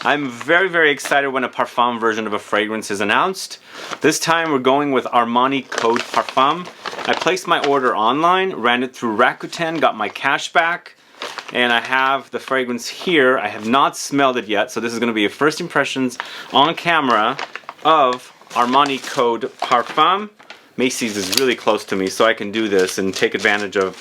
I'm very excited when a Parfum version of a fragrance is announced. This time we're going with Armani code Parfum. I placed my order online, ran it through Rakuten, got my cash back, and I have the fragrance here. I have not smelled it yet, so this is going to be a first impressions on camera of Armani code Parfum. Macy's is really close to me, so I can do this and take advantage of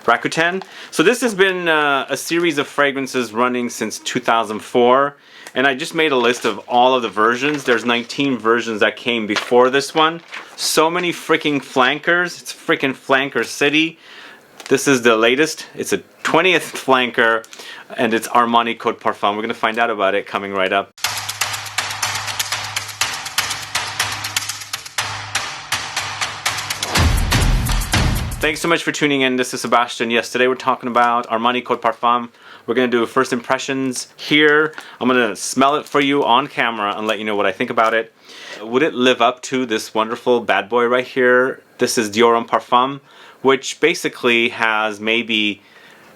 Rakuten. So this has been a series of fragrances running since 2004, and I just made a list of all of the versions. There's 19 versions that came before this one. So many freaking flankers. It's freaking flanker city. This is the latest. It's a 20th flanker, and it's Armani code Parfum. We're going to find out about it coming right up. Thanks so much for tuning in. This is Sebastian. Yes, today we're talking about Armani code Parfum. We're going to do first impressions here. I'm going to smell it for you on camera and let you know what I think about it. Would it live up to this wonderful bad boy right here? This is Dior Homme Parfum, which basically has maybe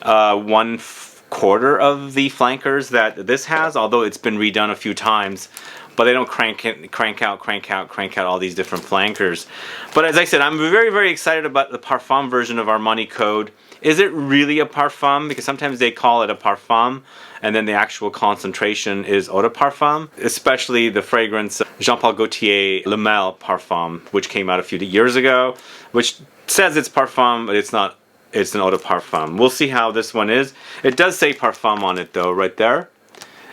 1/4 of the flankers that this has, although it's been redone a few times. But they don't crank out all these different flankers. But as I said, I'm very excited about the Parfum version of Armani Code. Is it really a Parfum? Because sometimes they call it a Parfum, and then the actual concentration is Eau de Parfum. Especially the fragrance Jean-Paul Gaultier Le Male Parfum, which came out a few years ago, which says it's Parfum, but it's not. It's an Eau de Parfum. We'll see how this one is. It does say Parfum on it though, right there.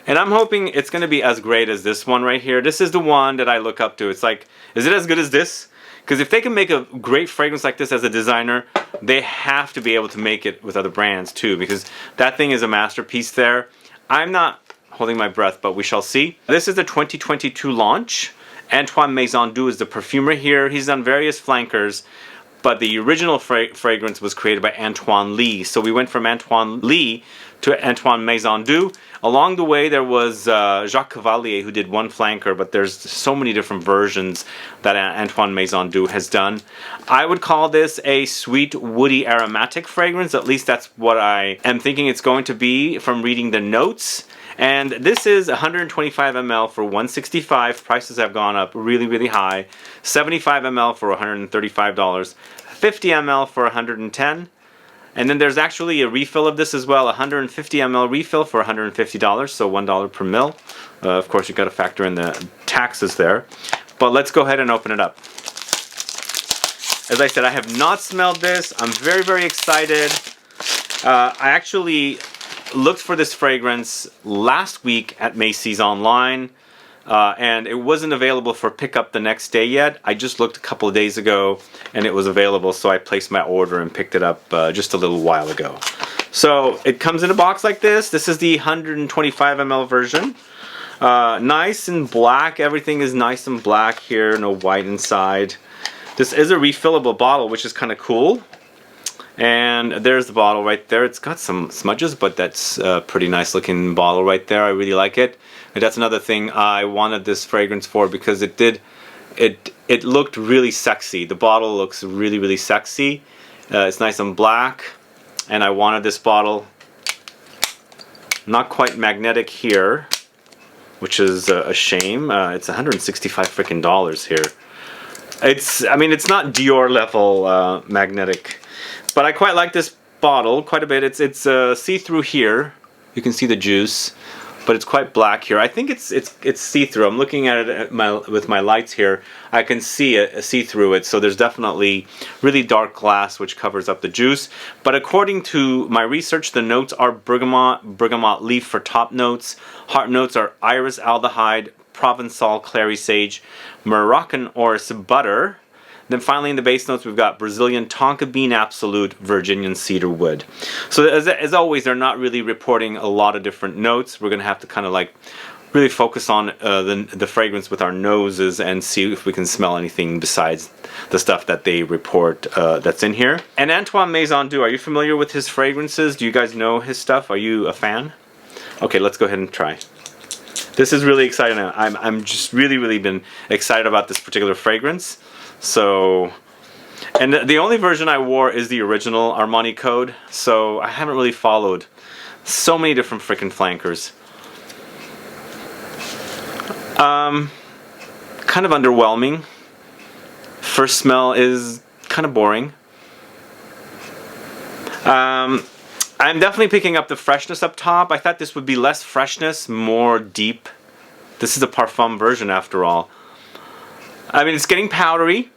And I'm hoping it's going to be as great as this one right here. This is the one that I look up to. It's like, is it as good as this? Because if they can make a great fragrance like this as a designer, they have to be able to make it with other brands too, because that thing is a masterpiece there. I'm not holding my breath, but we shall see. This is the 2022 launch. Antoine Maisondieu is the perfumer here. He's done various flankers, but the original fragrance was created by Antoine Lee. So we went from Antoine Lee to Antoine Maisondieu. Along the way there was Jacques Cavalier, who did one flanker, but there's so many different versions that Antoine Maisondieu has done. I would call this a sweet, woody, aromatic fragrance. At least that's what I am thinking it's going to be from reading the notes. And this is 125 ml for $165. Prices have gone up really high. 75 ml for $135. 50 ml for $110. And then there's actually a refill of this as well, 150 ml refill for $150, so $1 per mil. Of course, you've got to factor in the taxes there. But let's go ahead and open it up. As I said, I have not smelled this. I'm very excited. I actually looked for this fragrance last week at Macy's online, and it wasn't available for pickup the next day yet. I just looked a couple of days ago and it was available, so I placed my order and picked it up just a little while ago. So it comes in a box like this. This is the 125 ml version. Nice and black. Everything is nice and black here, no white inside. This is a refillable bottle, which is kind of cool. And there's the bottle right there. It's got some smudges, but that's a pretty nice looking bottle right there. I really like it. And that's another thing I wanted this fragrance for, because it looked really sexy. The bottle looks really sexy. It's nice and black, and I wanted this bottle. Not quite magnetic here, which is a shame. It's 165 freaking dollars here. I mean, it's not Dior level magnetic. But I quite like this bottle quite a bit. It's see-through here. You can see the juice, but it's quite black here. I think it's see-through. I'm looking at it with my lights here. I can see a see-through it. So there's definitely really dark glass which covers up the juice. But according to my research, the notes are bergamot leaf for top notes. Heart notes are iris, aldehyde, Provencal, Clary, sage, Moroccan Orris butter. Then finally in the base notes we've got Brazilian Tonka bean, absolute, Virginian cedarwood. So as always, they're not really reporting a lot of different notes. We're going to have to kind of like really focus on the fragrance with our noses and see if we can smell anything besides the stuff that they report that's in here. And Antoine Maisondieu, are you familiar with his fragrances? Do you guys know his stuff? Are you a fan? Okay, let's go ahead and try. This is really exciting. I'm just really been excited about this particular fragrance. So, and the only version I wore is the original Armani Code, so I haven't really followed so many different freaking flankers. Kind of underwhelming. First smell is kind of boring. I'm definitely picking up the freshness up top. I thought this would be less freshness, more deep. This is a Parfum version after all. I mean, it's getting powdery.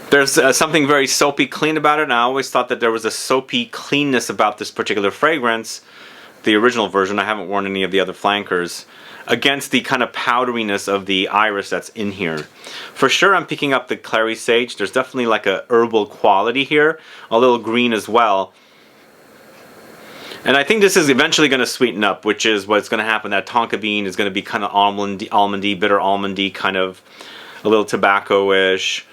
There's something very soapy clean about it, and I always thought that there was a soapy cleanness about this particular fragrance. The original version, I haven't worn any of the other flankers, against the kind of powderiness of the iris that's in here. For sure I'm picking up the Clary sage. There's definitely like a herbal quality here, a little green as well. And I think this is eventually going to sweeten up, which is what's going to happen. That Tonka bean is going to be kind of almondy, bitter almondy, kind of a little tobacco-ish.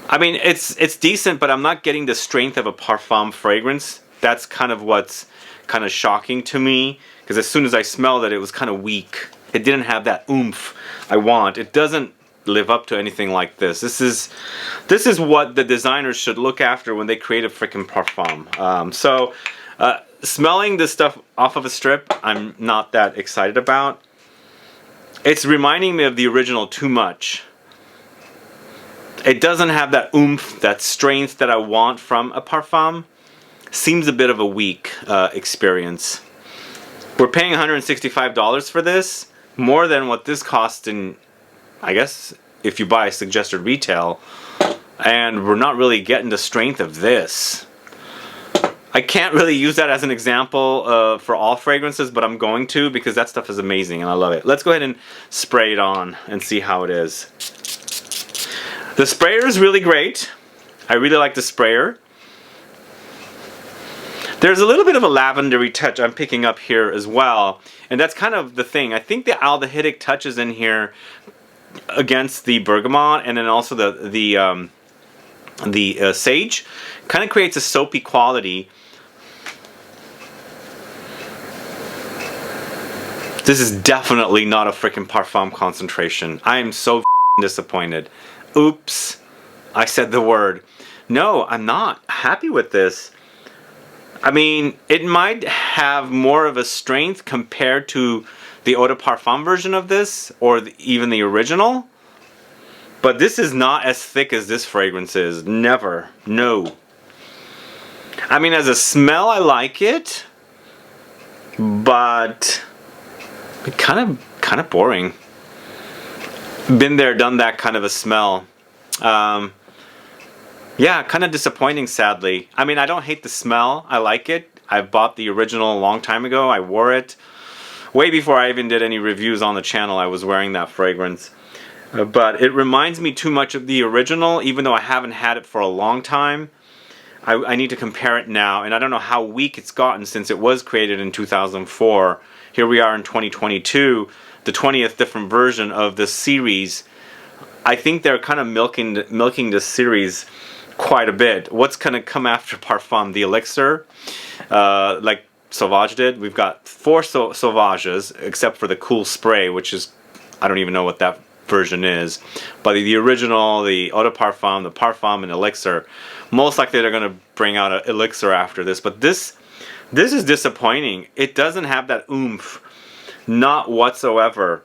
I mean, it's decent, but I'm not getting the strength of a Parfum fragrance. That's kind of what's kind of shocking to me, because as soon as I smelled it, it was kind of weak. It didn't have that oomph I want. It doesn't live up to anything like this. This is what the designers should look after when they create a freaking Parfum. Smelling this stuff off of a strip, I'm not that excited about. It's reminding me of the original too much. It doesn't have that oomph, that strength that I want from a Parfum. Seems a bit of a weak experience. We're paying $165 for this, more than what this cost in, I guess, if you buy suggested retail, and we're not really getting the strength of this. I can't really use that as an example for all fragrances, but I'm going to, because that stuff is amazing and I love it. Let's go ahead and spray it on and see how it is. The sprayer is really great. I really like the sprayer. There's a little bit of a lavendery touch I'm picking up here as well, and that's kind of the thing. I think the aldehydic touches in here against the bergamot, and then also the sage, kind of creates a soapy quality. This is definitely not a freaking Parfum concentration. I am so disappointed. Oops, I said the word. No, I'm not happy with this. I mean, it might have more of a strength compared to the Eau de Parfum version of this, or even the original. But this is not as thick as this fragrance is. Never. No. I mean, as a smell, I like it. But kind of boring. Been there, done that kind of a smell. Yeah, kind of disappointing, sadly. I mean, I don't hate the smell. I like it. I bought the original a long time ago. I wore it. Way before I even did any reviews on the channel, I was wearing that fragrance. But it reminds me too much of the original, even though I haven't had it for a long time. I need to compare it now, and I don't know how weak it's gotten since it was created in 2004. Here we are in 2022, the 20th different version of this series. I think they're kind of milking this series quite a bit. What's going to come after Parfum? The Elixir, like Sauvage did. We've got 4 Sauvages, except for the Cool Spray, which is, I don't even know what that version is. But the original, the Eau de Parfum, the Parfum, and Elixir. Most likely they're going to bring out an Elixir after this. But this is disappointing. It doesn't have that oomph. Not whatsoever.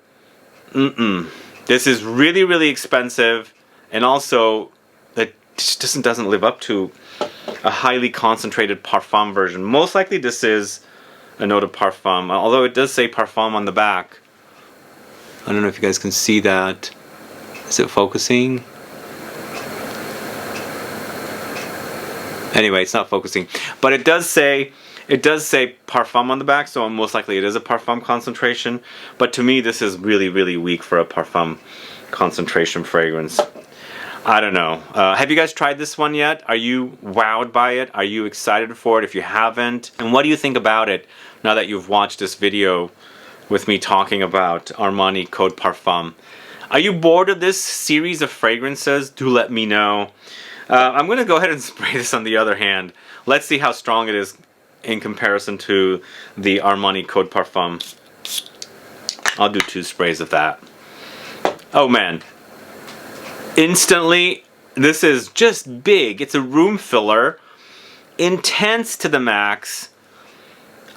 This is really, really expensive. And also, it just doesn't live up to a highly concentrated Parfum version. Most likely this is an Eau de Parfum. Although it does say Parfum on the back. I don't know if you guys can see that. Is it focusing? Anyway, it's not focusing. But it does say Parfum on the back, so most likely it is a Parfum concentration. But to me, this is really, really weak for a Parfum concentration fragrance. I don't know. Have you guys tried this one yet? Are you wowed by it? Are you excited for it if you haven't? And what do you think about it now that you've watched this video with me talking about Armani Code Parfum? Are you bored of this series of fragrances? Do let me know. I'm going to go ahead and spray this on the other hand. Let's see how strong it is in comparison to the Armani Code Parfum. I'll do 2 sprays of that. Oh man. Instantly, this is just big. It's a room filler. Intense to the max.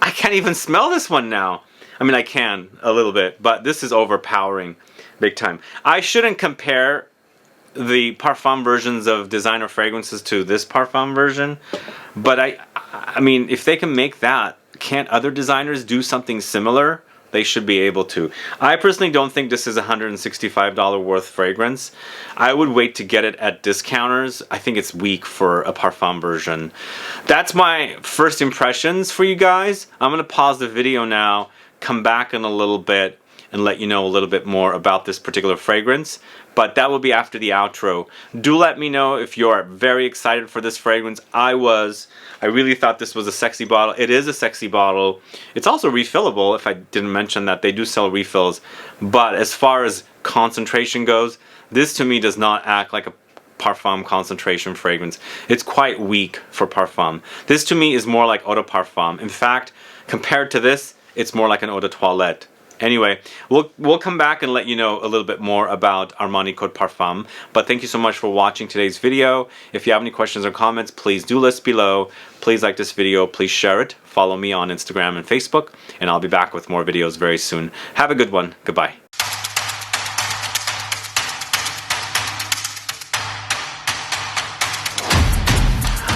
I can't even smell this one now. I mean, I can a little bit, but this is overpowering big time. I shouldn't compare the Parfum versions of designer fragrances to this Parfum version, but I mean, if they can make that, can't other designers do something similar? They should be able to. I personally don't think this is a $165 worth fragrance. I would wait to get it at discounters. I think it's weak for a Parfum version. That's my first impressions for you guys. I'm going to pause the video now, come back in a little bit, and let you know a little bit more about this particular fragrance. But that will be after the outro. Do let me know if you're very excited for this fragrance. I really thought this was a sexy bottle. It is a sexy bottle. It's also refillable, if I didn't mention that. They do sell refills. But as far as concentration goes, this to me does not act like a Parfum concentration fragrance. It's quite weak for Parfum. This to me is more like eau de parfum. In fact, compared to this, it's more like an eau de toilette. Anyway, we'll come back and let you know a little bit more about Armani Code Parfum. But thank you so much for watching today's video. If you have any questions or comments, please do list below. Please like this video. Please share it. Follow me on Instagram and Facebook. And I'll be back with more videos very soon. Have a good one. Goodbye.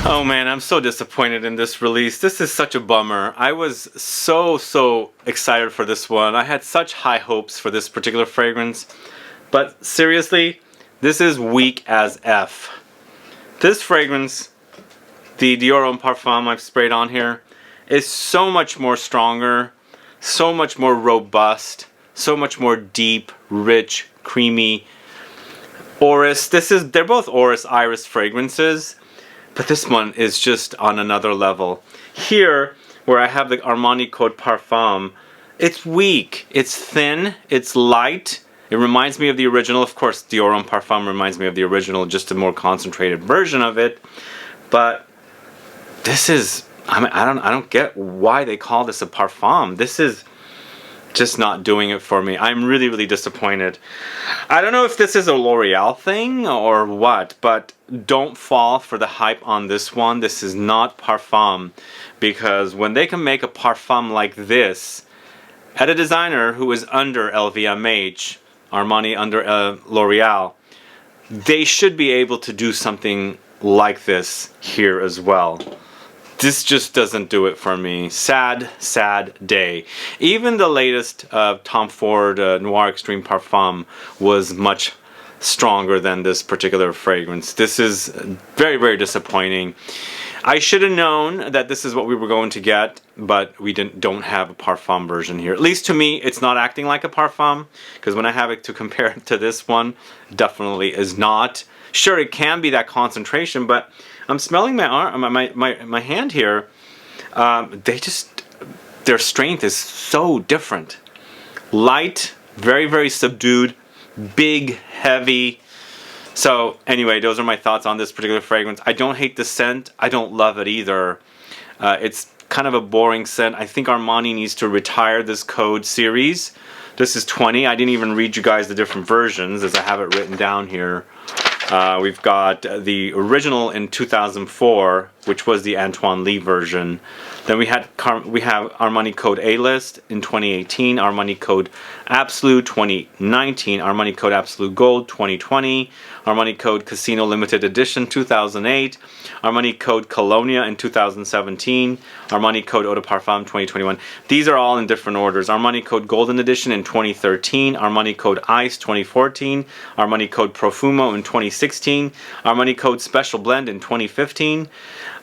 Oh man, I'm so disappointed in this release. This is such a bummer. I was so excited for this one. I had such high hopes for this particular fragrance. But seriously, this is weak as F. This fragrance, the Dior Homme Parfum I've sprayed on here, is so much more stronger, so much more robust, so much more deep, rich, creamy. Orris, they're both Orris Iris fragrances. But this one is just on another level. Here, where I have the Armani Code Parfum, it's weak, it's thin, it's light. It reminds me of the original. Of course, Dior Homme Parfum reminds me of the original, just a more concentrated version of it. But this is, I don't get why they call this a Parfum. This is just not doing it for me. I'm really disappointed. I don't know if this is a L'Oreal thing or what, but don't fall for the hype on this one. This is not Parfum, because when they can make a Parfum like this at a designer who is under LVMH, Armani under L'Oreal, they should be able to do something like this here as well. This just doesn't do it for me. Sad day. Even the latest Tom Ford Noir Extreme Parfum was much stronger than this particular fragrance. This is very disappointing. I should have known that this is what we were going to get, but we don't have a Parfum version here. At least to me, it's not acting like a Parfum, because when I have it to compare it to this one, definitely is not. Sure, it can be that concentration, but I'm smelling my arm, my hand here. Their strength is so different. Light, very subdued, big, heavy. So anyway, those are my thoughts on this particular fragrance. I don't hate the scent. I don't love it either. It's kind of a boring scent. I think Armani needs to retire this Code series. This is 20. I didn't even read you guys the different versions, as I have it written down here. We've got the original in 2004, which was the Antoine Lee version. Then we have Armani Code A-List in 2018, Armani Code ABSOLU 2019, Armani Code ABSOLU Gold 2020, Armani Code Casino Limited Edition 2008, Armani Code Colonia in 2017, Armani Code Eau de Parfum 2021. These are all in different orders. Armani Code Golden Edition in 2013, Armani Code Ice 2014, Armani Code Profumo in 2016, Armani Code Special Blend in 2015,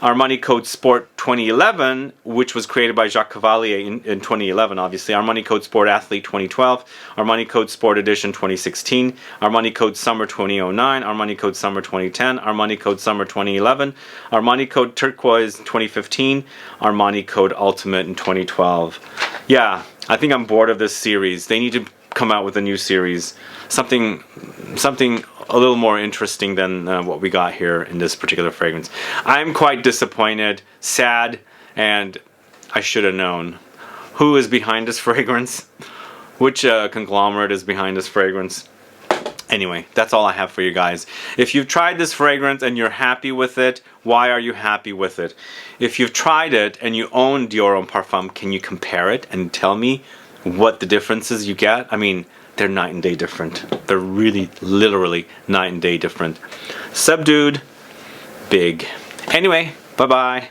Armani Code Sport 2011, which was created by Jacques Cavalier in 2011, obviously. Armani Code Sport Athlete 2012, Armani Code Sport Edition 2016, Armani Code Summer 2009, Armani Code Summer 2010, Armani Code Summer 2011, Armani Code Turquoise 2015, Armani Code Ultimate in 2012. Yeah, I think I'm bored of this series. They need to come out with a new series. Something a little more interesting than what we got here in this particular fragrance. I'm quite disappointed, sad, and I should have known. Who is behind this fragrance? Which conglomerate is behind this fragrance? Anyway, that's all I have for you guys. If you've tried this fragrance and you're happy with it, why are you happy with it? If you've tried it and you own Dior Homme Parfum, can you compare it and tell me what the differences you get, I mean, they're night and day different. They're really, literally night and day different. Subdued, big. Anyway, bye-bye.